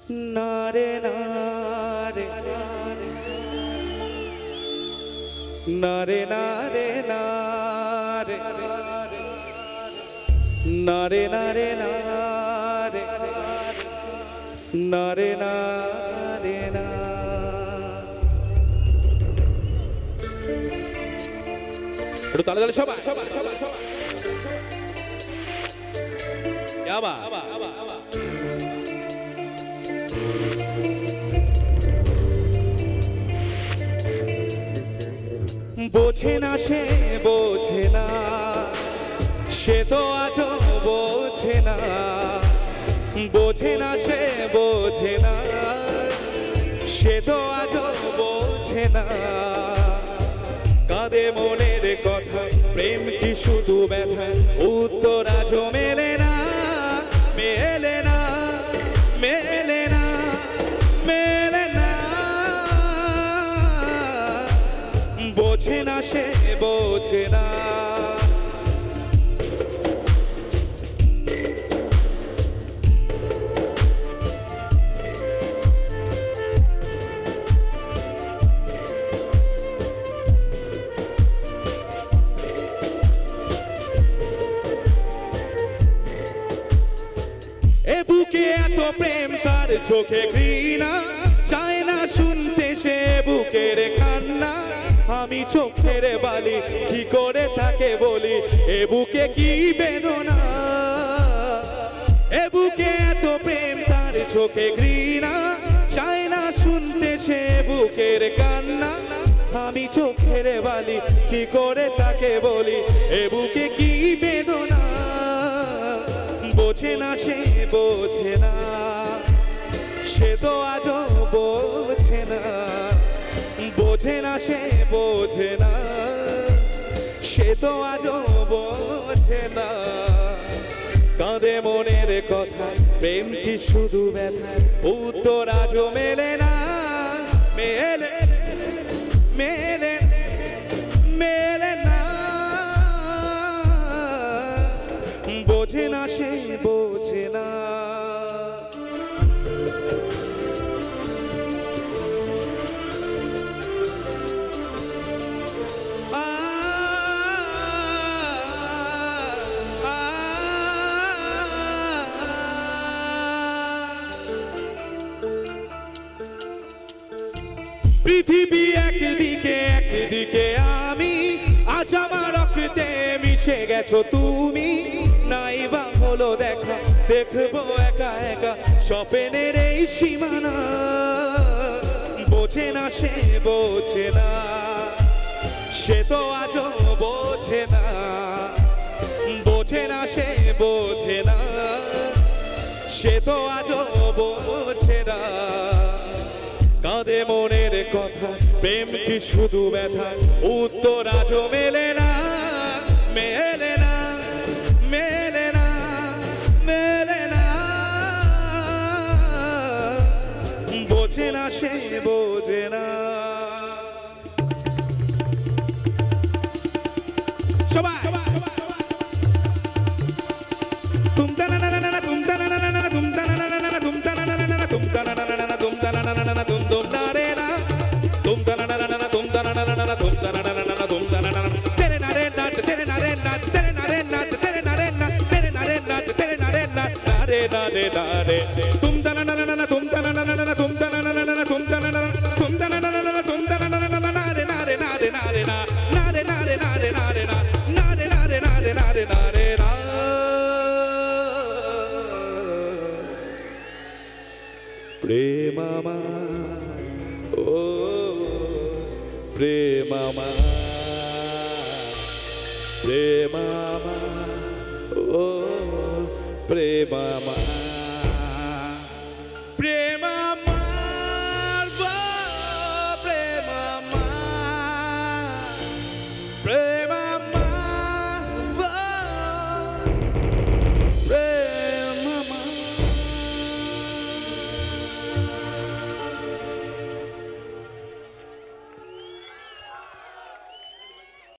নারে নারে নারে নারে নারে নারে নারে নারে নারে নারে না একটু তালে তালে সবাই সবাই সবাই সবাই ইয়াবা বোঝে না সে বোঝে না সে তো আজও বোঝে না বোঝে না সে বোঝে না সে তো আজও বোঝে না কাঁদে মনের কথা প্রেম কি শুধু ব্যথা উত্তর আজও মেলে না মেলে না মেলে না মেলে না বোঝে না সে বোঝে না এ বুকে এত প্রেম তার চোখে ঘৃণা চায় না শুনতে সে বুকের কান্না আমি চোখের বালি কি করে তাকে বলি এ বুকে কি বেদনা এ বুকে এত প্রেম তার চোখে ঘৃণা চায় না শুনতে সে বুকের কান্না আমি চোখের বালি কি করে তাকে বলি এ বুকে কি বেদনা বোঝে না সে বোঝে না সে তো আজও বোঝে না বোঝে না সে বোঝে না সে তো আজও বোঝে না কাঁদে মনের কথা প্রেম কি শুধু ব্যথা উত্তর আজও মেলে না মেলে মেলে মেলে না বোঝে না সে বোঝে না পৃথিবী একদিকে একদিকে আমি আজ আমার রক্তে মিশে গেছো তুমি নাই বা হলো দেখা দেখবো একা একা স্বপ্নের এই সীমানা বোঝে না সে বোঝে না সে তো আজও বোঝে না বোঝে না সে বোঝে না সে তো আজও বোঝে না কাঁদে মনের কথা প্রেম কি শুধু ব্যথা উত্তর আজও মেলে না মেলে না মেলে না মেলে না বোঝে না সে বোঝে না সবাই তুমতা না না না না তুমতা না না না না তুমতা না না না না তুমতা না না না না তুমতা না না না না তুমতা না না না না তুম তুম না রে না তুমতা না না না না তুমতা না না না না তুমতা না না না না তুমতা না না তেরে না রে না তেরে না রে না তেরে না রে না তেরে না রে না তেরে না রে না তেরে না রে না না রে না রে না রে তুমতা না না না না তুমতা না না না না তুমতা না না না না তুমতা না না তুমতা না না না না তুমতা না না না না রে না রে না রে না রে না না রে না রে না রে না রে না না রে না রে না রে না রে না রে না প্রেমামা ও প্রেমামা প্রেমামা ও প্রেমামা প্রেমা